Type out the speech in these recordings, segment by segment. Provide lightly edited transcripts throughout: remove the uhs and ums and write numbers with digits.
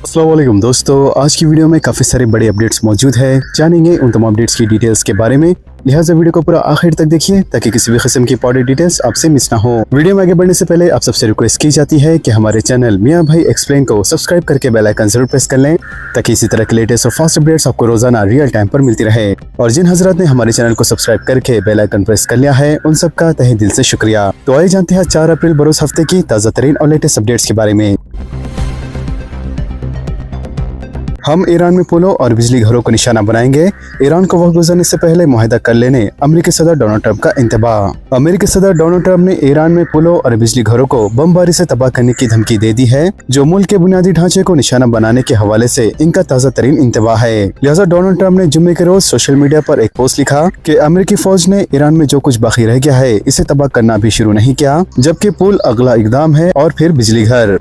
अस्सलाम वालेकुम दोस्तों, आज की वीडियो में काफ़ी सारे बड़े अपडेट्स मौजूद है। जानेंगे उन तमाम अपडेट्स की डिटेल्स के बारे में, लिहाजा वीडियो को पूरा आखिर तक देखिए ताकि किसी भी किस्म की इंपॉर्टेंट डिटेल्स आपसे मिस ना हो। वीडियो में आगे बढ़ने से पहले आप सबसे रिक्वेस्ट की जाती है कि हमारे चैनल मियां भाई एक्सप्लेन को सब्सक्राइब करके बेल आइकन जरूर प्रेस कर लें ताकि इसी तरह के लेटेस्ट और फास्ट अपडेट्स आपको रोजाना रियल टाइम पर मिलती रहे। और जिन हजरात ने हमारे चैनल को सब्सक्राइब करके बेल आइकन प्रेस कर लिया है उन सबका तहे दिल से शुक्रिया। तो आइए जानते हैं 4 अप्रैल बरोज हफ्ते की ताज़ा तरीन और लेटेस्ट अपडेट्स के बारे में। हम ईरान में पुलों और बिजली घरों को निशाना बनाएंगे। ईरान को वक्त गुजरने से पहले मुआहदा कर लेने अमेरिकी सदर डोनाल्ड ट्रंप का इंतबाह। अमेरिकी सदर डोनाल्ड ट्रंप ने ईरान में पुलों और बिजली घरों को बमबारी से तबाह करने की धमकी दे दी है, जो मुल्क के बुनियादी ढांचे को निशाना बनाने के हवाले से इनका ताज़ा तरीन इंतबाह है। लिहाजा डोनाल्ड ट्रंप ने जुम्मे के रोज सोशल मीडिया पर एक पोस्ट लिखा कि अमेरिकी फौज ने ईरान में जो कुछ बाकी रह गया है इसे तबाह करना भी शुरू नहीं किया, जबकि पुल अगला इकदाम है और फिर बिजली घर।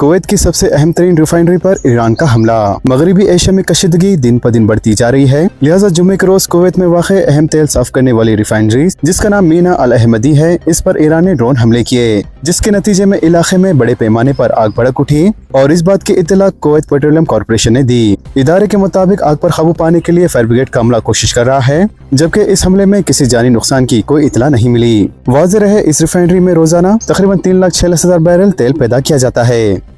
कुवैत की सबसे अहम तरीन रिफाइनरी पर ईरान का हमला। मगरबी एशिया में कशीदगी दिन प दिन बढ़ती जा रही है, लिहाजा जुम्मे के रोज कुवैत में वाक़े अहम तेल साफ करने वाली रिफाइनरी जिसका नाम मीना अल अहमदी है, इस पर ईरान ने ड्रोन हमले किए, जिसके नतीजे में इलाके में बड़े पैमाने पर आग भड़क उठी और इस बात की इत्तला कुवैत पेट्रोलियम कॉर्पोरेशन ने दी। इदारे के मुताबिक आग पर काबू पाने के लिए फायर ब्रिगेड का अमला कोशिश कर रहा है, जबकि इस हमले में किसी जानी नुकसान की कोई इत्तला नहीं मिली। वाज़ेह रहे इस रिफाइनरी में रोजाना तकरीबन 3,46,000 बैरल तेल पैदा किया जाता है।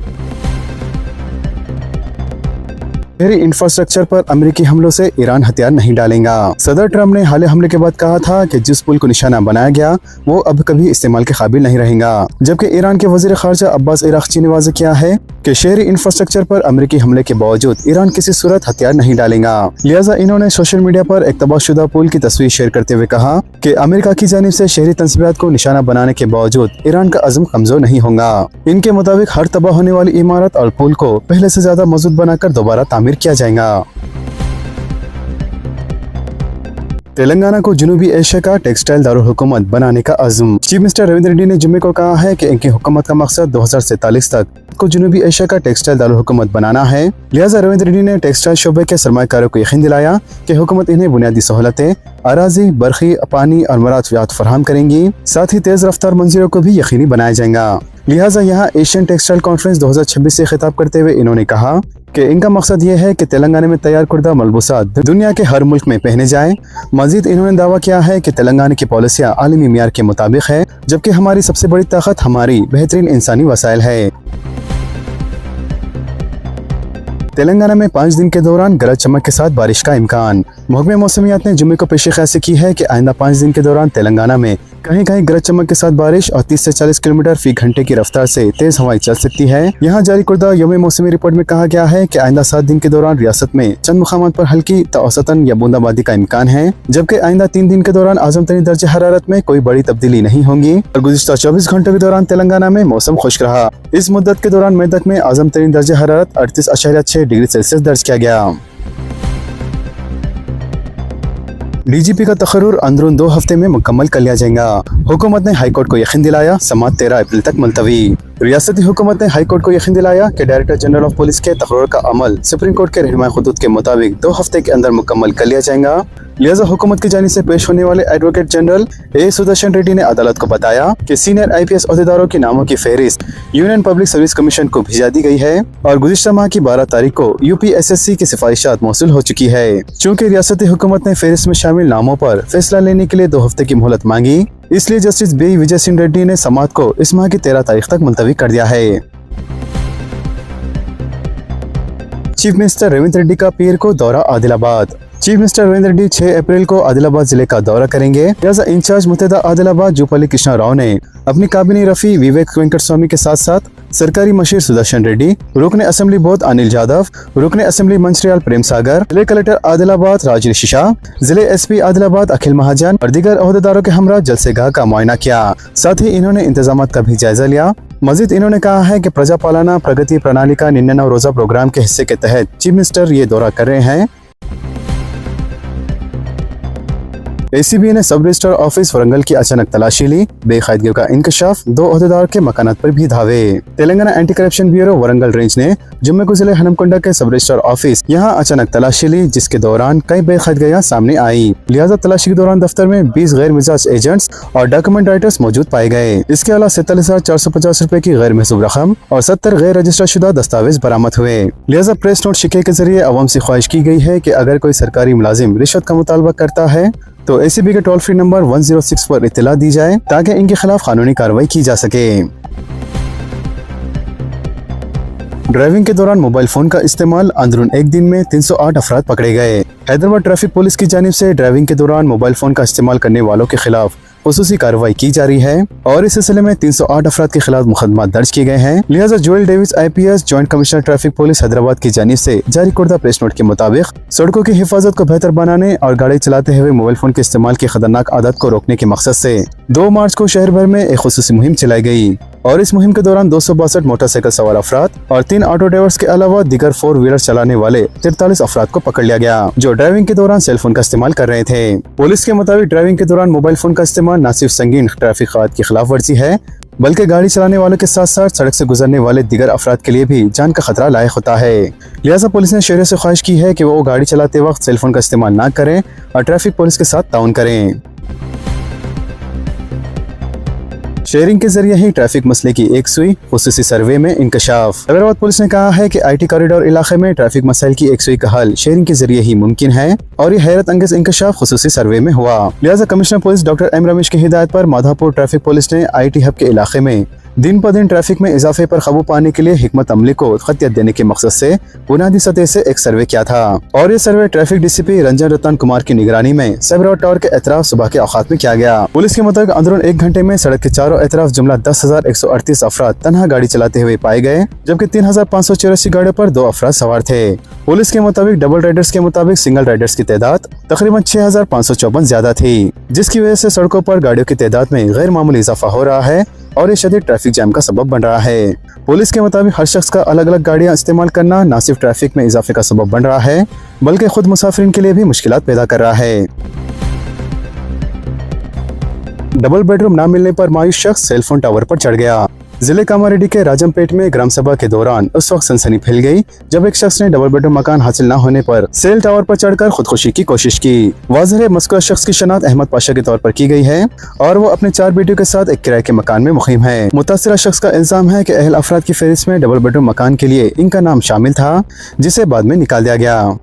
शहरी इंफ्रास्ट्रक्चर पर अमेरिकी हमलों से ईरान हथियार नहीं डालेगा। सदर ट्रंप ने हाल हमले के बाद कहा था कि जिस पुल को निशाना बनाया गया वो अब कभी इस्तेमाल के काबिल नहीं रहेगा, जबकि ईरान के वजीर खारजा अब्बास अरागची ने वाज़ेह किया है कि शहरी इंफ्रास्ट्रक्चर पर अमेरिकी हमले के बावजूद ईरान किसी सूरत हथियार नहीं डालेगा। लिहाजा इन्होंने सोशल मीडिया पर एक तबाहशुदा पुल की तस्वीर शेयर करते हुए कहा कि अमेरिका की जानिब से शहरी तंसीबात को निशाना बनाने के बावजूद ईरान का अज़्म कमजोर नहीं होगा। इनके मुताबिक हर तबाह होने वाली इमारत और पुल को पहले से ज्यादा मजबूत बनाकर दोबारा तामीर किया जाएगा। तेलंगाना को जनूबी एशिया का टेक्सटाइल दारुल हुकूमत बनाने का अज़्म। चीफ मिनिस्टर रविंद्र रेड्डी ने जुम्मे को कहा है कि इनकी हुकूमत का मकसद 2047 तक को जनूबी एशिया का टेक्सटाइल दारुल हुकूमत बनाना है। लिहाजा रविंद्र रेड्डी ने टेक्सटाइल शोबे के सरमायाकारों को यकीन दिलाया कि हुकूमत इन्हें बुनियादी सहूलतें, अराजी, बरखी, पानी और मराफियात फराहम करेंगी, साथ ही तेज रफ्तार मंजिलों को भी यकीनी बनाया जाएगा। लिहाजा यहाँ एशियन टेक्सटाइल कॉन्फ्रेंस 2026 से खिताब करते हुए इन्होंने कहा कि इनका मकसद ये है कि तेलंगाना में तैयार करदा मलबूसात दुनिया के हर मुल्क में पहने जाएं। मजीद इन्होंने दावा किया है कि तेलंगाना की पॉलिसियाँ आलमी मियार के मुताबिक है, जबकि हमारी सबसे बड़ी ताकत हमारी बेहतरीन इंसानी वसाइल है। तेलंगाना में 5 दिन के दौरान गरज चमक के साथ बारिश का इम्कान। महकमे मौसमियात ने जुम्मे को पेश-ए-क़यासी की है कि आइंदा 5 दिन के दौरान तेलंगाना में कहीं कहीं गरज चमक के साथ बारिश और 30 से 40 किलोमीटर फी घंटे की रफ्तार से तेज हवाएं चल सकती है। यहाँ जारी करदा यौम मौसमी रिपोर्ट में कहा गया है कि आइंदा 7 दिन के दौरान रियासत में चंद मुकामात पर हल्की तो औसतन या बूंदाबांदी का इम्कान है, जबकि आइंदा 3 दिन के दौरान आजम तरीन दर्जे हरारत में कोई बड़ी तब्दीली नहीं होगी और गुज़िश्ता 24 घंटों के दौरान तेलंगाना में मौसम खुश्क रहा। इस मुद्दत के दौरान मेदक में आजम तरीन दर्जे हरारत 38.6 डिग्री सेल्सियस दर्ज किया गया। डीजीपी का तकर्रुर अंदरून 2 हफ्ते में मुकम्मल कर लिया जाएगा। हुकूमत ने हाईकोर्ट को यकीन दिलाया, समाअत 13 अप्रैल तक मुलतवी। रियासती हुकूमत ने हाईकोर्ट को यकीन दिलाया कि डायरेक्टर जनरल ऑफ पुलिस के तकर्रुर का अमल सुप्रीम कोर्ट के रहनुमाई खुतूत के मुताबिक 2 हफ्ते के अंदर मुकम्मल कर लिया जाएगा। लिहाजा हुकूमत की जानिब से पेश होने वाले advocate general A Sudarshan Reddy ने अदालत को बताया कि सीनियर IPS अहदेदारों के नामों की फहरिस्त यूनियन पब्लिक सर्विस कमीशन को भेजा दी गई है और गुज़िश्ता माह की 12 तारीख को UPSSC की सिफारिशात मौसूल हो चुकी है। चूँकि रियासती हुकूमत ने फहरिस्त में शामिल नामों पर फैसला लेने के लिए 2 हफ्ते की मोहलत मांगी, इसलिए जस्टिस बी विजय सिंह रेड्डी ने समाअत को इस माह की 13 तारीख तक मुलतवी कर दिया है। चीफ मिनिस्टर रविंद्र रेड्डी का पीर को दौरा आदिलाबाद। चीफ मिनिस्टर रविंद्र रेड्डी 6 अप्रैल को आदिलाबाद जिले का दौरा करेंगे। लिहाजा इंचार्ज मुत्तहिदा आदिलाबाद जूपल्ली कृष्णा राव ने अपनी काबिनी रफी विवेक वेंकट स्वामी के साथ साथ सरकारी मशीर सुदर्शन रेड्डी, रुकने असेंबली बोर्ड अनिल जादव, रुकने असेंबली मंचरियाल प्रेम सागर, जिले कलेक्टर आदिलाबाद राजरी शिशा, जिले SP आदिलाबाद अखिल महाजन और दीगर अहदेदारों के हमरा जलसेगाह का मुआयना किया। साथ ही इन्होंने इंतजाम का भी जायजा लिया। मजीद इन्होंने कहा है कि प्रजा पालना प्रगति प्रणाली का 99 रोजा प्रोग्राम के हिस्से के तहत चीफ मिनिस्टर ये दौरा कर रहे हैं। ACB ने सब रजिस्ट्रार ऑफिस वरंगल की अचानक तलाशी ली, बेकायदगियों का इंकशाफ, 2 ओहदेदार के मकानात पर भी धावे। Telangana anti corruption bureau Warangal range ने जुम्मे को जिले हनमकुंडा के सब रजिस्ट्रार ऑफिस यहां अचानक तलाशी ली, जिसके दौरान कई बेकायदगियां सामने आई। लिहाजा तलाशी के दौरान दफ्तर में 20 गैर मिजाज एजेंट्स और डॉक्यूमेंट राइटर्स मौजूद पाए गए। इसके अलावा 47,450 रुपए की गैर महसूब रकम और 70 गैर रजिस्टर शुदा दस्तावेज बरामद हुए। लिहाजा प्रेस नोट शिके के जरिए अवाम से ख्वाहिश की गई है कि अगर कोई सरकारी मुलाजिम रिश्वत का मुतालबा करता है तो ACB के टोल फ्री नंबर 106 पर इत्तला दी जाए ताकि इनके खिलाफ कानूनी कार्रवाई की जा सके। ड्राइविंग के दौरान मोबाइल फोन का इस्तेमाल, अंदरून एक दिन में 308 अफराद पकड़े गए। हैदराबाद ट्रैफिक पुलिस की जानिब से ड्राइविंग के दौरान मोबाइल फोन का इस्तेमाल करने वालों के खिलाफ खुसूसी कार्रवाई की जा रही है और इस सिलसिले में 308 अफराद के खिलाफ मुकदमा दर्ज किए गए हैं। लिहाजा Joel Davies IPS joint commissioner traffic police Hyderabad की जानिब से जारी करदा प्रेस नोट के मुताबिक सड़कों की हिफाजत को बेहतर बनाने और गाड़ी चलाते हुए मोबाइल फोन के इस्तेमाल की खतरनाक आदत को रोकने के मकसद से 2 मार्च को शहर भर में एक खुसूसी मुहिम चलाई गई और इस मुहिम के दौरान 262 मोटरसाइकिल सवार अफराद और 3 ऑटो ड्राइवर्स के अलावा दीगर 4 व्हीलर चलाने वाले 43 अफराद को पकड़ लिया गया जो ड्राइविंग के दौरान सेल फोन का इस्तेमाल कर रहे थे। पुलिस के मुताबिक ड्राइविंग के दौरान मोबाइल फोन का इस्तेमाल न सिर्फ संगीन ट्रैफिक कायदे की खिलाफ वर्जी है बल्कि गाड़ी चलाने वालों के साथ साथ सड़क से गुजरने वाले दीगर अफराद के लिए भी जान का खतरा लायक होता है। लिहाजा पुलिस ने शहरियों से ख्वाहिश की है कि वो गाड़ी चलाते वक्त सेल फोन का इस्तेमाल न करें और ट्रैफिक पुलिस के साथ ताउन करें। शेयरिंग के जरिए ही ट्रैफिक मसले की एक सुई, खुसूसी सर्वे में इंकशाफ। हैदराबाद पुलिस ने कहा है कि IT कॉरिडोर इलाके में ट्रैफिक मसाइल की एक सुई का हल शेयरिंग के जरिए ही मुमकिन है और ये हैरत अंगेज इंकशाफ खुसूसी सर्वे में हुआ। लिहाजा commissioner police doctor M Ramesh की हिदायत पर माधापुर ट्रैफिक पुलिस ने IT हब के इलाके में दिन ब दिन ट्रैफिक में इजाफे पर काबू पाने के लिए हिकमत अमली को खतियत देने के मकसद से बुनियादी सतह से एक सर्वे किया था और ये सर्वे ट्रैफिक DCP रंजन रतन कुमार की निगरानी में सेबरा टावर के एतराफ सुबह के औकात में किया गया। पुलिस के मुताबिक अंदरून 1 घंटे में सड़क के चारों एतराफ जुमला 10,138 अफराद तनहा गाड़ी चलाते हुए पाए गए, जबकि 3,584 गाड़ियों पर 2 अफराद सवार थे। पुलिस के मुताबिक डबल राइडर्स के मुताबिक सिंगल राइडर्स की तादाद तकरीबन 6,554 ज्यादा थी, जिसकी वजह से सड़कों पर गाड़ियों की तादाद में गैर मामूली इजाफा हो रहा है और ये शदीद ट्रैफिक जैम का सबब बन रहा है। पुलिस के मुताबिक हर शख्स का अलग अलग गाड़ियां इस्तेमाल करना न सिर्फ ट्रैफिक में इजाफे का सबब बन रहा है बल्कि खुद मुसाफिरीन के लिए भी मुश्किलात पैदा कर रहा है। डबल बेडरूम न मिलने पर मायूस शख्स सेलफोन टावर पर चढ़ गया। जिले कामारेड्डी के राजमपेट में ग्राम सभा के दौरान उस वक्त सनसनी फैल गई जब एक शख्स ने डबल बेडरूम मकान हासिल न होने पर सेल टावर पर चढ़कर खुदकुशी की कोशिश की। वाज़ेह है मज़कूर शख्स की शनाख्त अहमद पाशा के तौर पर की गई है और वो अपने 4 बेटियों के साथ एक किराए के मकान में मुक़ीम है। मुतासिरा शख्स का इल्जाम है कि अहल अफराद की फहरिस्त में डबल बेडरूम मकान के लिए इनका नाम शामिल था, जिसे बाद में निकाल दिया गया।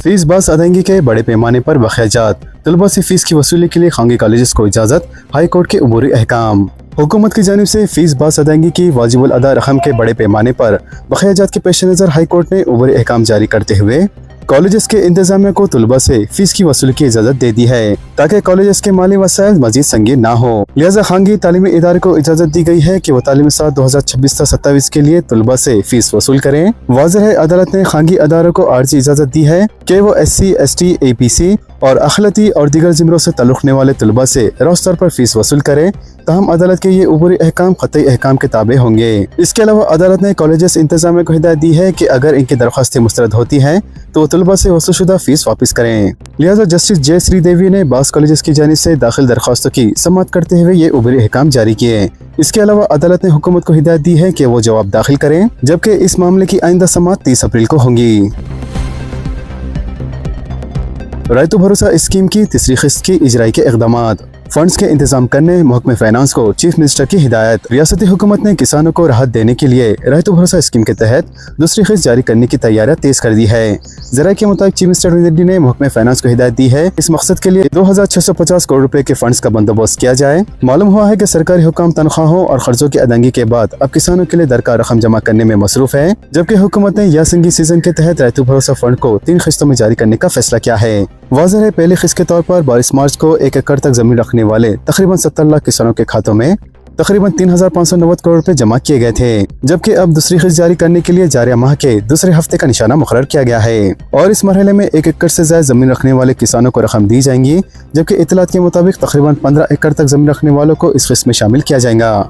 फीस बस अदायगी के बड़े पैमाने पर बखियाजात, तलबा से फीस की वसूली के लिए खांगी कॉलेजेस को इजाजत, हाई कोर्ट के अबूरी अहकाम। हुकूमत की जानिब से फीस बस अदायगी की वाजिबुल अदा रकम के बड़े पैमाने पर बखियाजात के पेश नज़र हाई कोर्ट ने अबूरी अहकाम जारी करते हुए कॉलेजेस के इंतजामिया को तलबा से फीस की वसूली की इजाजत दे दी है ताकि कॉलेजेस के माली वसाइल मजीद संगीन ना हो। लिहाजा खांगी तालीमी इदारे को इजाजत दी गई है कि वो तालीमी साल 2026-27 के लिए तलबा से फीस वसूल करें। वाज़ेह है अदालत ने खांगी अदारों को आर्जी इजाजत दी है कि वो SC, ST, APC और अखलती और दीगर जिमरों से ताल्लुक़ रखने वाले तलबा से रोज़ तौर पर फीस वसूल करें। तहम अदालत के ये अबूरी अहकाम क़तई अहकाम के ताबे होंगे। इसके अलावा अदालत ने कॉलेजेस इंतजामिया को हिदायत दी है कि अगर इनकी दरख्वास्तें मुस्तरद होती हैं तो तलबा से वसूलशुदा फीस वापस करें। लिहाजा जस्टिस J श्रीदेवी ने बास कॉलेजेस की जानिब से दाखिल दरख्वास्तों की समाअत करते हुए ये अबूरी अहकाम जारी किए। इसके अलावा अदालत ने हुकूमत को हिदायत दी है कि वो जवाब दाखिल करें, जबकि इस मामले की आइंदा समाअत 30 अप्रैल को होंगी। रायतु भरोसा स्कीम की तीसरी किस्त की इजराई के इक़दामात, फंड्स के इंतजाम करने महकमे फाइनेंस को चीफ मिनिस्टर की हिदायत। रियासती हुकूमत ने किसानों को राहत देने के लिए रायतु भरोसा स्कीम के तहत दूसरी किस्त जारी करने की तैयारियां तेज कर दी है। जराये के मुताबिक चीफ मिनिस्टर रेड्डी ने महकमे फाइनेंस को हिदायत दी है इस मकसद के लिए 2650 करोड़ रुपए के फंड्स का बंदोबस्त किया जाए। मालूम हुआ है कि सरकारी हुकाम तनख्वाहों और खर्चों की अदायगी के बाद अब किसानों के लिए दरकार रकम जमा करने में मसरूफ है, जबकि हुकूमत ने यासिंगी सीजन के तहत रायतु भरोसा फंड को 3 किस्तों में जारी करने का फैसला किया है। वाज़ेह है पहली किस्त के तौर पर 22 मार्च को 1 एकड़ तक जमीन रखने वाले तकरीबन 70 लाख किसानों के खातों में तकरीबन 3,590 करोड़ रुपए जमा किए गए थे, जबकि अब दूसरी किस्त जारी करने के लिए जारी माह के दूसरे हफ्ते का निशाना मुकर्रर किया गया है और इस मरहले में 1 एकड़ से ज्यादा जमीन रखने वाले किसानों को रकम दी जाएंगी, जबकि इत्तलात के मुताबिक तकरीबन 15 एकड़ तक जमीन रखने वालों को इस किस्त में शामिल किया जाएगा।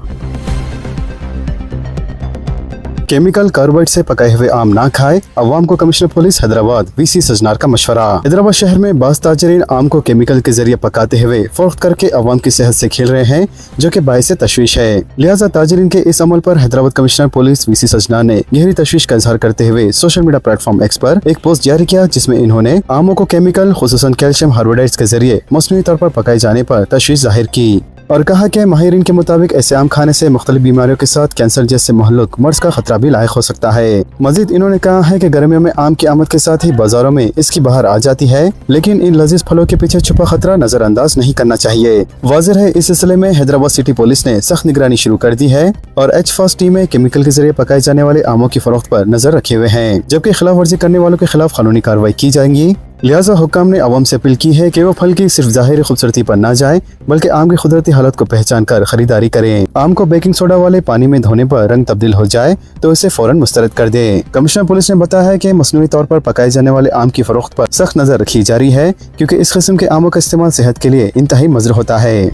केमिकल कार्बाइड से पकाए हुए आम ना खाए, अवाम को commissioner police Hyderabad VC Sajjanar का मशवरा। हैदराबाद शहर में बास ताजरीन आम को केमिकल के जरिए पकाते हुए फरोख्त करके अवाम की सेहत से खेल रहे हैं, जो कि बाइस तशवीश है। लिहाजा ताजरीन के इस अमल पर Hyderabad commissioner police VC Sajjanar ने गहरी तशवीश का इजहार करते हुए सोशल मीडिया प्लेटफॉर्म एक्स पर एक पोस्ट जारी किया, जिसमें इन्होंने आमों को केमिकल खुसूसन कैल्शियम कार्बोहाइड्रेट्स के जरिए मसनूई तौर पर पकाए जाने पर तशवीश जाहिर की और कहा कि माहिरीन के मुताबिक ऐसे आम खाने से मुख्तलिफ बीमारियों के साथ कैंसर जैसे महलूक मर्ज का खतरा भी लायक हो सकता है। मजीद इन्होंने कहा है कि गर्मियों में आम की आमद के साथ ही बाजारों में इसकी बहार आ जाती है, लेकिन इन लजीज फलों के पीछे छुपा खतरा नजरअंदाज नहीं करना चाहिए। वाज़िह है इस सिलसिले में हैदराबाद सिटी पुलिस ने सख्त निगरानी शुरू कर दी है और HFAS टीम में केमिकल के जरिए पकाए जाने वाले आमों की फरोख्त पर नजर रखे हुए हैं, जबकि खिलाफ वर्जी करने वालों के खिलाफ कानूनी कार्रवाई की जाएगी। लिहाजा हुक्काम ने अवाम से अपील की है कि वो फल की सिर्फ ज़ाहिरी खूबसूरती पर न जाए, बल्कि आम की कुदरती हालत को पहचान कर खरीदारी करें। आम को बेकिंग सोडा वाले पानी में धोने पर रंग तब्दील हो जाए तो इसे फौरन मुस्तरद कर दें। कमिश्नर पुलिस ने बताया है कि मसनूई तौर पर पकाए जाने वाले आम की फरोख्त पर सख्त नजर रखी जा रही है, क्योंकि इस किस्म के आमों का इस्तेमाल सेहत के लिए इंतहाई मुज़र होता है।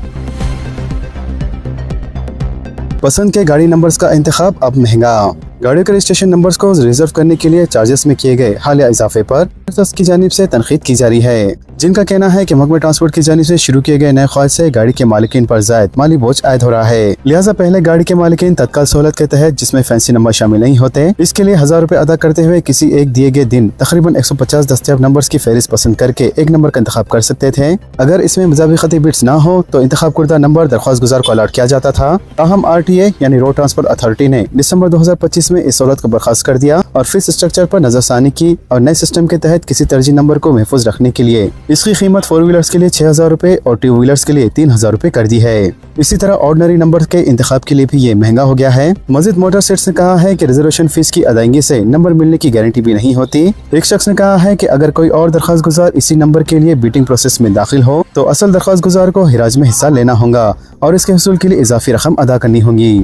पसंद के गाड़ी नंबर्स का इंतखाब अब महंगा। गाड़ियों के रजिस्ट्रेशन नंबर्स को रिजर्व करने के लिए चार्जेस में किए गए हालिया इजाफे पर की जानिब से तनकीद की जा रही है, जिनका कहना है कि महकमा ट्रांसपोर्ट की जानिब से शुरू किए गए नए ख्वाहिश से गाड़ी के मालिकीन पर जायद माली बोझ आयद हो रहा है। लिहाजा पहले गाड़ी के मालिकीन तत्काल सहूलत के तहत, जिसमें फैंसी नंबर शामिल नहीं होते, इसके लिए 1000 रुपए अदा करते हुए किसी एक दिए गए दिन तकरीबन 150 दस्तयाब नंबर्स की फहरिस्त पसंद करके एक नंबर का इंतखाब कर सकते थे। अगर इसमें मुताबिकती बिट्स न हो तो इंतखाब कुर्दा नंबर दरख्वास्त गुजार को अलॉट किया जाता था। ताहम RTA यानी रोड ट्रांसपोर्ट अथॉरिटी ने दिसंबर 2025 में इस सहूलत को बर्खास्त कर दिया और फीस स्ट्रक्चर पर नजरसानी की और नए सिस्टम के तहत किसी तरजीह नंबर को महफूज रखने के लिए इसकी कीमत 4 व्हीलर्स के लिए 6000 रुपए और 2 व्हीलर्स के लिए 3000 रुपए कर दी है। इसी तरह ऑर्डिनरी नंबर के इंतखाब के लिए भी ये महंगा हो गया है। मजीद मोटर सेट्स ने कहा है कि रिजर्वेशन फीस की अदायगी से नंबर मिलने की गारंटी भी नहीं होती। एक शख्स ने कहा है कि अगर कोई और दरख्वास्त गुजार इसी नंबर के लिए बीटिंग प्रोसेस में दाखिल हो तो असल दरख्वास्त गुजार को हिराज में हिस्सा लेना होगा और इसके हसूल के लिए इजाफी रकम अदा करनी होगी।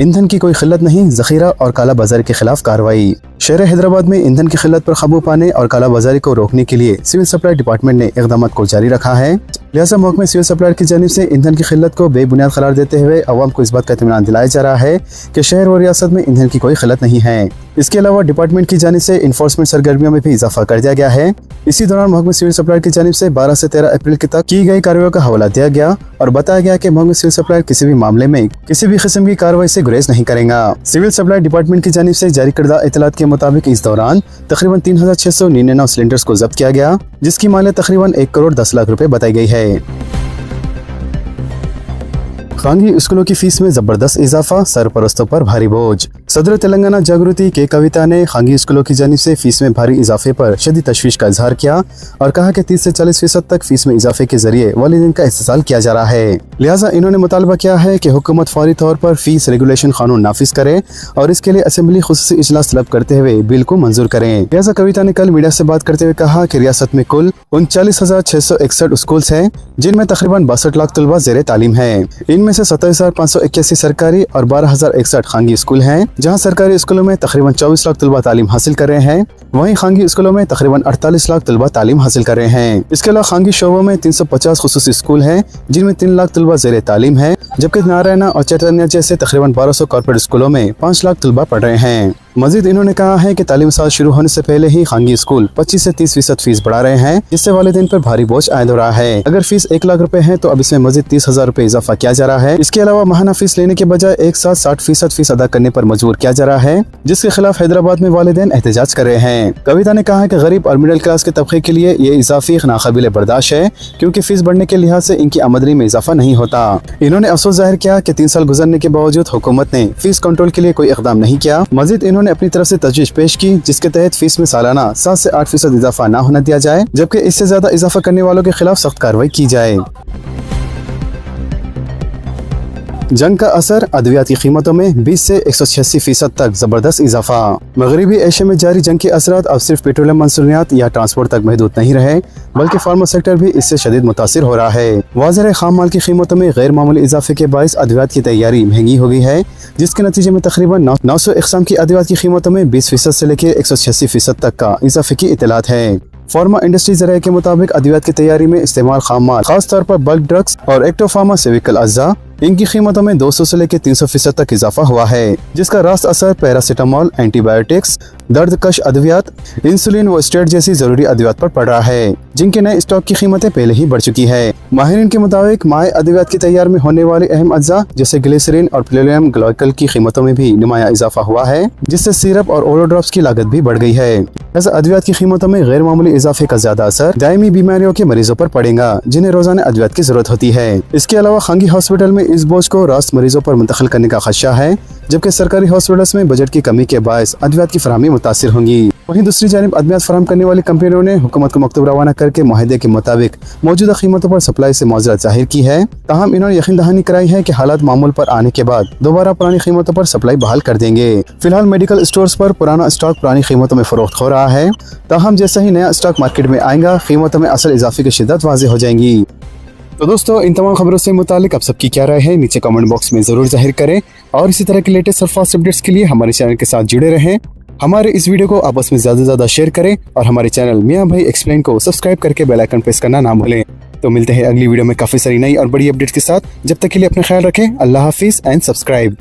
ईंधन की कोई खिल्लत नहीं, जखीरा और काला बाजारी के खिलाफ कार्रवाई। शहर हैदराबाद में ईंधन की खिल्लत पर काबू पाने और काला बाजारी को रोकने के लिए सिविल सप्लाई डिपार्टमेंट ने इक़दाम को जारी रखा है। लिहाजा महकमे सिविल सप्लाई की जानिब से ईंधन की खिल्लत को बेबुनियाद करार देते हुए अवाम को इस बात का इत्मीनान दिलाया जा रहा है कि शहर और रियासत में ईंधन की कोई खिल्लत नहीं है। इसके अलावा डिपार्टमेंट की जानिब से इन्फोर्समेंट सरगर्मियों में भी इजाफा कर दिया गया है। इसी दौरान महकमे सिविल सप्लाई की जानिब से 12 से 13 अप्रैल तक की गई कार्रवाई का हवाला दिया गया और बताया गया कि महकमे सिविल सप्लाई किसी भी मामले में किसी भी किस्म की कार्रवाई से गुरेज नहीं करेगा। सिविल सप्लाई डिपार्टमेंट की जानिब से जारी करदा इतलात के मुताबिक इस दौरान तकरीबन 3699 सिलेंडर्स को जब्त किया गया, जिसकी मालियत तकरीबन 1 करोड़ 10 लाख रुपए बताई गई है। खानगी स्कूलों की फीस में जबरदस्त इजाफा, सरपरस्तों पर भारी बोझ। सदर तेलंगाना जागृति के कविता ने खानगी स्कूलों की जानिब से फीस में भारी इजाफे पर शदीद तशवीश का इजहार किया और कहा कि 30 से 40% तक फीस में इजाफे के जरिए वालिदैन का इस्तेसाल किया जा रहा है। लिहाजा इन्होंने मुतालबा किया है कि हुकूमत फौरी तौर पर फीस रेगुलेशन कानून नाफिज करे और इसके लिए असेंबली खुसूसी इजलास तलब करते हुए बिल को मंजूर करें। लिहाजा कविता ने कल मीडिया से बात करते हुए कहा कि रियासत में कुल 39,661 स्कूल हैं, जिनमें तकरीबन 62 लाख तलबा जेर तालीम है। इनमें से 27,581 सरकारी और 12,061 खानगी स्कूल हैं, जहां सरकारी स्कूलों में तकरीबन 24 लाख तलबा तालीम हासिल कर रहे हैं, वहीं खानगी स्कूलों में तकरीबन 48 लाख तलबा तालीम हासिल कर रहे हैं। इसके अलावा खानगी शोबों में 350 खुसूसी स्कूल हैं, जिनमें 3 लाख तलबा जेर तालीम है, जबकि नारायणा और चैतन्य जैसे तकरीबन 1200 कॉर्पोरेट स्कूलों में 5 लाख तलबा पढ़ रहे हैं। मजीद इन्होंने कहा है कि तालीम साल शुरू होने से पहले ही खानगी स्कूल 25 से 30% फीस बढ़ा रहे हैं, जिससे वालिदैन पर भारी बोझ आयद हो रहा है। अगर फीस 1 लाख रुपए है तो अब इसमें मजीद 30,000 रुपए इजाफा किया जा रहा है। इसके अलावा माहाना फीस लेने के बजाय एक साथ 60% फीस अदा करने पर मजबूर किया जा रहा है, जिसके खिलाफ हैदराबाद में वालिदैन एहतजाज कर रहे हैं। कविता ने कहा कि गरीब और मिडिल क्लास के तबके के लिए ये इजाफी नाकाबिल बर्दाश्त है, क्योंकि फीस बढ़ने के लिहाज से इनकी आमदनी में इजाफा नहीं होता। इन्होंने अफसोस जाहिर किया कि 3 साल गुजरने के बावजूद हुकूमत ने फीस कंट्रोल के लिए कोई इकदाम नहीं किया। मजीद इन्होंने अपनी तरफ से तजवीज़ पेश की, जिसके तहत फीस में सालाना 7 से 8% इजाफा न होने दिया जाए, जबकि इससे ज्यादा इजाफा करने वालों के खिलाफ सख्त कार्रवाई की जाए। जंग का असर, अद्वियात की कीमतों में 20 से 186% तक जबरदस्त इजाफा। मगरबी एशिया में जारी जंग के असरात अब सिर्फ पेट्रोलियम मंसूरियात या ट्रांसपोर्ट तक महदूद नहीं रहे, बल्कि फार्मा सेक्टर भी इससे शदीद मुतासिर हो रहा है। वाज़ेह खाम माल की कीमतों में गैर मामूली इजाफे के बायस अद्वियात की तैयारी महंगी हो गई है, जिसके नतीजे में तकरीबन 900 इक़साम की अद्वियात की कीमतों में 20% से लेकर 186% तक का इजाफे की इतलात है। फार्मा इंडस्ट्री ज़राए के मुताबिक अद्वियात की तैयारी में इस्तेमाल खाम माल, खास तौर पर बल्क ड्रग्स और एक्टोफार्मास्यूटिकल अज्जा इनकी कीमतों में 200 से लेकर 300% तक इजाफा हुआ है, जिसका रास्त असर पैरासीटामोल, एंटीबायोटिक्स, दर्दकश अद्वियात, इंसुलिन व स्टेरॉइड जैसी जरूरी अद्वियात पर पड़ रहा है, जिनके नए स्टॉक की कीमतें पहले ही बढ़ चुकी है। माहिरीन के मुताबिक माए अद्वियात की तैयार में होने वाले अहम अज्जा जैसे ग्लिसरीन और प्लेलियम ग्लाइकल की कीमतों में भी नुमाया इजाफा हुआ है, जिससे सिरप और ओरो ड्रॉप्स की लागत भी बढ़ गई है। ऐसा अद्वियात की कीमतों में गैर मामूली इजाफे का ज्यादा असर दायमी बीमारियों के मरीजों पर पड़ेगा, जिन्हें रोजाना अद्वियात की जरूरत होती है। इसके अलावा खांगी हॉस्पिटल में इस बोझ को रास्त मरीजों पर मुंतकिल करने का खदशा है, जबकि सरकारी हॉस्पिटल्स में बजट की कमी के बायस अद्वियात की फराहमी मुतासिर होंगी। वहीं दूसरी जानिब अद्वियात फराहम करने वाली कंपनियों ने हुकूमत को मकतूब रवाना करके मुआहदे के मुताबिक मौजूदा कीमतों पर सप्लाई से मौजरत जाहिर की है। ताहम इन्होंने यकीन दहानी कराई है कि हालात मामूल पर आने के बाद दोबारा पुरानी कीमतों पर सप्लाई बहाल कर देंगे। फिलहाल मेडिकल स्टोर्स पर पुराना स्टॉक पुरानी कीमतों में फरोख्त हो रहा है। ताहम जैसे ही नया स्टॉक मार्केट में आएगा, कीमतों में असल इजाफे की शिद्दत वाज़ेह हो जाएंगी। तो दोस्तों, इन तमाम खबरों से मुतालिक आप सबकी क्या राय है, नीचे कमेंट बॉक्स में जरूर जाहिर करें और इसी तरह के लेटेस्ट और फास्ट अपडेट्स के लिए हमारे चैनल के साथ जुड़े रहें। हमारे इस वीडियो को आपस में ज्यादा से ज्यादा शेयर करें और हमारे चैनल मियां भाई एक्सप्लेन को सब्सक्राइब करके बेल आइकन प्रेस करना ना भूलें। तो मिलते हैं अगली वीडियो में काफी सारी नई और बड़ी अपडेट्स के साथ। जब तक के लिए अपना ख्याल रखें। अल्लाह हाफिज एंड सब्सक्राइब।